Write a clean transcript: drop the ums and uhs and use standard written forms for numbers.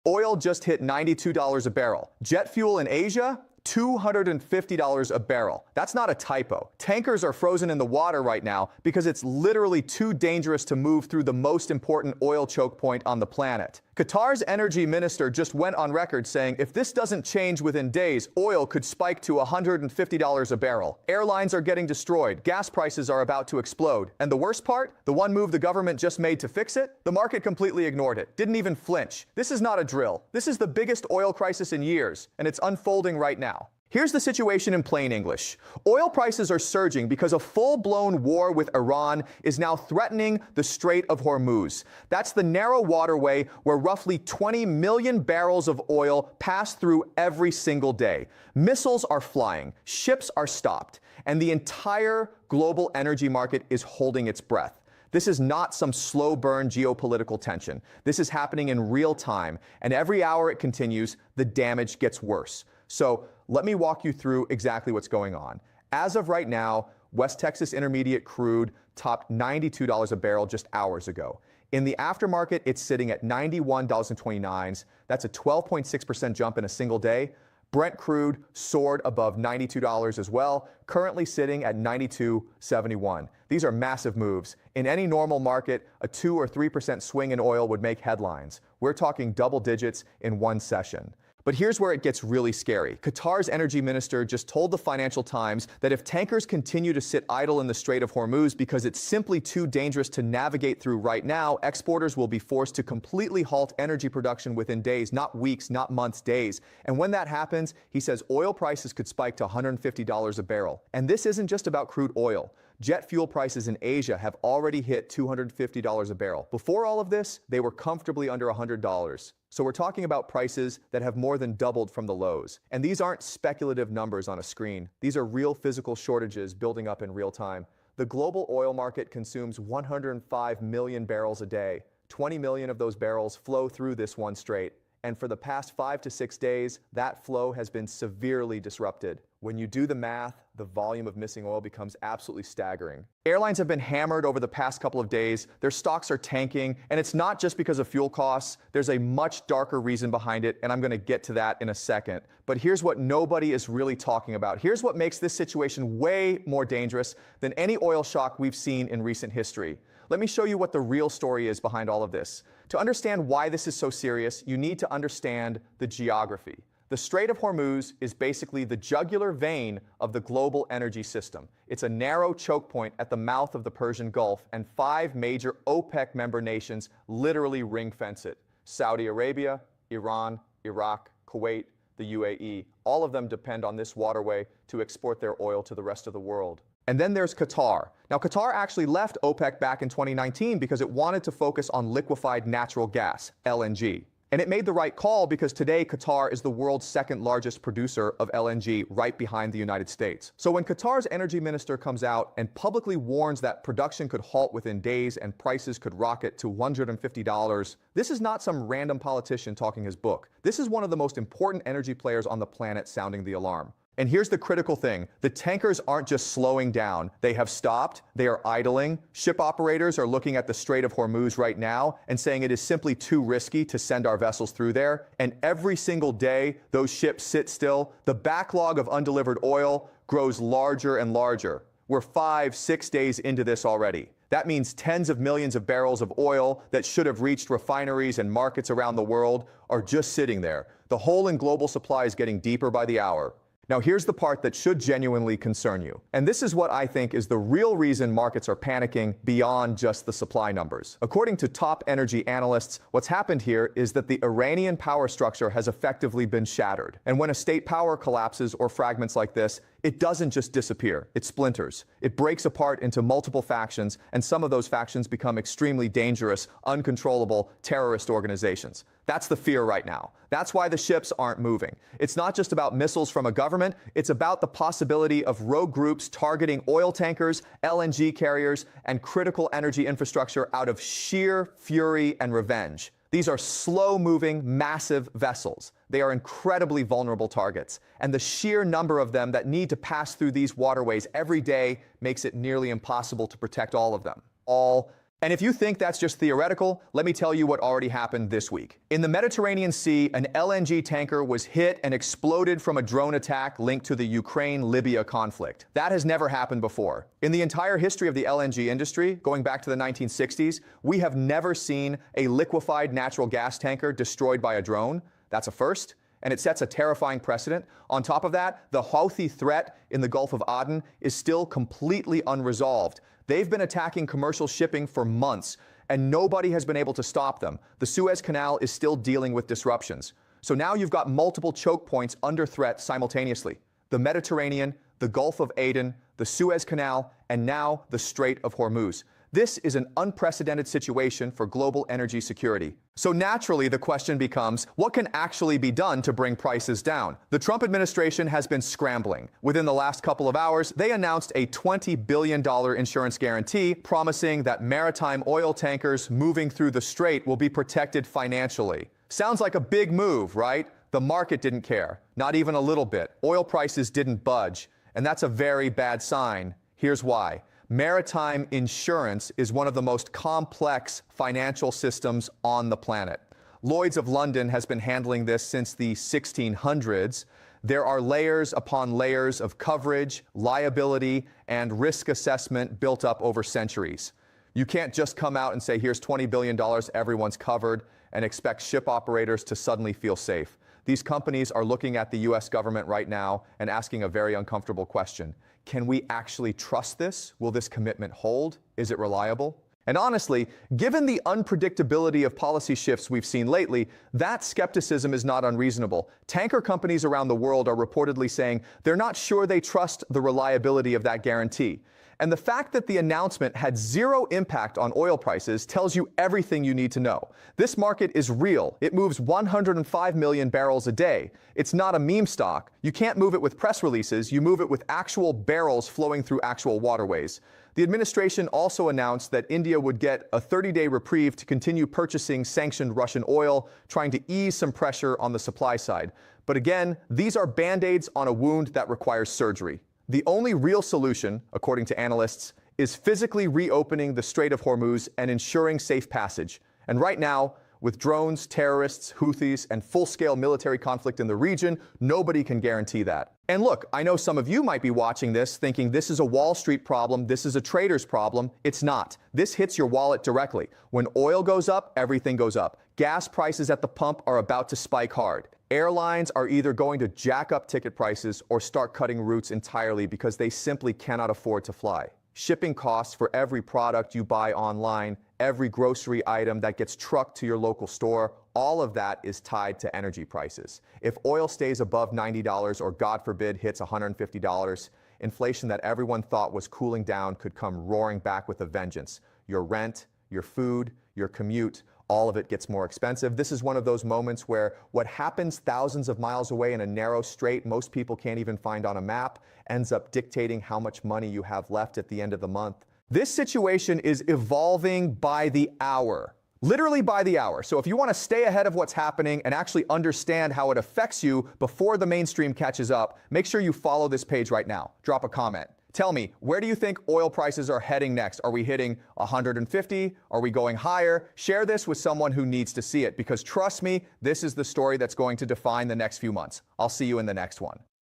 Oil just hit $92 a barrel. Jet fuel in Asia, $250 a barrel. That's not a typo. Tankers are frozen in the water right now because it's literally too dangerous to move through the most important oil choke point on the planet. Qatar's energy minister just went on record saying if this doesn't change within days, oil could spike to $150 a barrel. Airlines are getting destroyed. Gas prices are about to explode. And the worst part? The one move the government just made to fix it? The market completely ignored it. Didn't even flinch. This is not a drill. This is the biggest oil crisis in years, and it's unfolding right now. Here's the situation in plain English. Oil prices are surging because a full-blown war with Iran is now threatening the Strait of Hormuz. That's the narrow waterway where roughly 20 million barrels of oil pass through every single day. Missiles are flying, ships are stopped, and the entire global energy market is holding its breath. This is not some slow burn geopolitical tension. This is happening in real time, and every hour it continues, the damage gets worse. So let me walk you through exactly what's going on. As of right now, West Texas Intermediate crude topped $92 a barrel just hours ago. In the aftermarket, it's sitting at $91.29. That's a 12.6% jump in a single day. Brent crude soared above $92 as well, currently sitting at $92.71. These are massive moves. In any normal market, a 2 or 3% swing in oil would make headlines. We're talking double digits in one session. But here's where it gets really scary. Qatar's energy minister just told the Financial Times that if tankers continue to sit idle in the Strait of Hormuz because it's simply too dangerous to navigate through right now, exporters will be forced to completely halt energy production within days, not weeks, not months, days. And when that happens, he says oil prices could spike to $150 a barrel. And this isn't just about crude oil. Jet fuel prices in Asia have already hit $250 a barrel. Before all of this, they were comfortably under $100. So we're talking about prices that have more than doubled from the lows. And these aren't speculative numbers on a screen. These are real physical shortages building up in real time. The global oil market consumes 105 million barrels a day. 20 million of those barrels flow through this one strait. And for the past 5 to 6 days, that flow has been severely disrupted. When you do the math, the volume of missing oil becomes absolutely staggering. Airlines have been hammered over the past couple of days. Their stocks are tanking, and it's not just because of fuel costs. There's a much darker reason behind it, and I'm going to get to that in a second. But here's what nobody is really talking about. Here's what makes this situation way more dangerous than any oil shock we've seen in recent history. Let me show you what the real story is behind all of this. To understand why this is so serious, you need to understand the geography. The Strait of Hormuz is basically the jugular vein of the global energy system. It's a narrow choke point at the mouth of the Persian Gulf, and 5 major OPEC member nations literally ring-fence it. Saudi Arabia, Iran, Iraq, Kuwait, the UAE. All of them depend on this waterway to export their oil to the rest of the world. And then there's Qatar. Now, Qatar actually left OPEC back in 2019 because it wanted to focus on liquefied natural gas, LNG. And it made the right call because today Qatar is the world's second largest producer of LNG, right behind the United States. So when Qatar's energy minister comes out and publicly warns that production could halt within days and prices could rocket to $150, this is not some random politician talking his book. This is one of the most important energy players on the planet sounding the alarm. And here's the critical thing. The tankers aren't just slowing down. They have stopped. They are idling. Ship operators are looking at the Strait of Hormuz right now and saying it is simply too risky to send our vessels through there. And every single day, those ships sit still. The backlog of undelivered oil grows larger and larger. We're 5-6 days into this already. That means tens of millions of barrels of oil that should have reached refineries and markets around the world are just sitting there. The hole in global supply is getting deeper by the hour. Now, here's the part that should genuinely concern you. And this is what I think is the real reason markets are panicking beyond just the supply numbers. According to top energy analysts, what's happened here is that the Iranian power structure has effectively been shattered. And when a state power collapses or fragments like this, it doesn't just disappear, it splinters. It breaks apart into multiple factions, and some of those factions become extremely dangerous, uncontrollable terrorist organizations. That's the fear right now. That's why the ships aren't moving. It's not just about missiles from a government, it's about the possibility of rogue groups targeting oil tankers, LNG carriers, and critical energy infrastructure out of sheer fury and revenge. These are slow-moving, massive vessels. They are incredibly vulnerable targets, and the sheer number of them that need to pass through these waterways every day makes it nearly impossible to protect all of them. All And if you think that's just theoretical, let me tell you what already happened this week. In the Mediterranean Sea, an LNG tanker was hit and exploded from a drone attack linked to the Ukraine-Libya conflict. That has never happened before. In the entire history of the LNG industry, going back to the 1960s, we have never seen a liquefied natural gas tanker destroyed by a drone. That's a first, and it sets a terrifying precedent. On top of that, the Houthi threat in the Gulf of Aden is still completely unresolved. They've been attacking commercial shipping for months, and nobody has been able to stop them. The Suez Canal is still dealing with disruptions. So now you've got multiple choke points under threat simultaneously. The Mediterranean, the Gulf of Aden, the Suez Canal, and now the Strait of Hormuz. This is an unprecedented situation for global energy security. So naturally, the question becomes, what can actually be done to bring prices down? The Trump administration has been scrambling. Within the last couple of hours, they announced a $20 billion insurance guarantee, promising that maritime oil tankers moving through the strait will be protected financially. Sounds like a big move, right? The market didn't care, not even a little bit. Oil prices didn't budge, and that's a very bad sign. Here's why. Maritime insurance is one of the most complex financial systems on the planet. Lloyd's of London has been handling this since the 1600s. There are layers upon layers of coverage, liability, and risk assessment built up over centuries. You can't just come out and say, here's $20 billion, everyone's covered, and expect ship operators to suddenly feel safe. These companies are looking at the US government right now and asking a very uncomfortable question. Can we actually trust this? Will this commitment hold? Is it reliable? And honestly, given the unpredictability of policy shifts we've seen lately, that skepticism is not unreasonable. Tanker companies around the world are reportedly saying they're not sure they trust the reliability of that guarantee. And the fact that the announcement had zero impact on oil prices tells you everything you need to know. This market is real. It moves 105 million barrels a day. It's not a meme stock. You can't move it with press releases. You move it with actual barrels flowing through actual waterways. The administration also announced that India would get a 30-day reprieve to continue purchasing sanctioned Russian oil, trying to ease some pressure on the supply side. But again, these are band-aids on a wound that requires surgery. The only real solution, according to analysts, is physically reopening the Strait of Hormuz and ensuring safe passage. And right now, with drones, terrorists, Houthis, and full-scale military conflict in the region, nobody can guarantee that. And look, I know some of you might be watching this thinking this is a Wall Street problem, this is a trader's problem. It's not. This hits your wallet directly. When oil goes up, everything goes up. Gas prices at the pump are about to spike hard. Airlines are either going to jack up ticket prices or start cutting routes entirely because they simply cannot afford to fly. Shipping costs for every product you buy online, every grocery item that gets trucked to your local store, all of that is tied to energy prices. If oil stays above $90 or, God forbid, hits $150, inflation that everyone thought was cooling down could come roaring back with a vengeance. Your rent, your food, your commute, all of it gets more expensive. This is one of those moments where what happens thousands of miles away in a narrow strait most people can't even find on a map ends up dictating how much money you have left at the end of the month. This situation is evolving by the hour, literally by the hour. So if you want to stay ahead of what's happening and actually understand how it affects you before the mainstream catches up, make sure you follow this page right now. Drop a comment. Tell me, where do you think oil prices are heading next? Are we hitting 150? Are we going higher? Share this with someone who needs to see it, because trust me, this is the story that's going to define the next few months. I'll see you in the next one.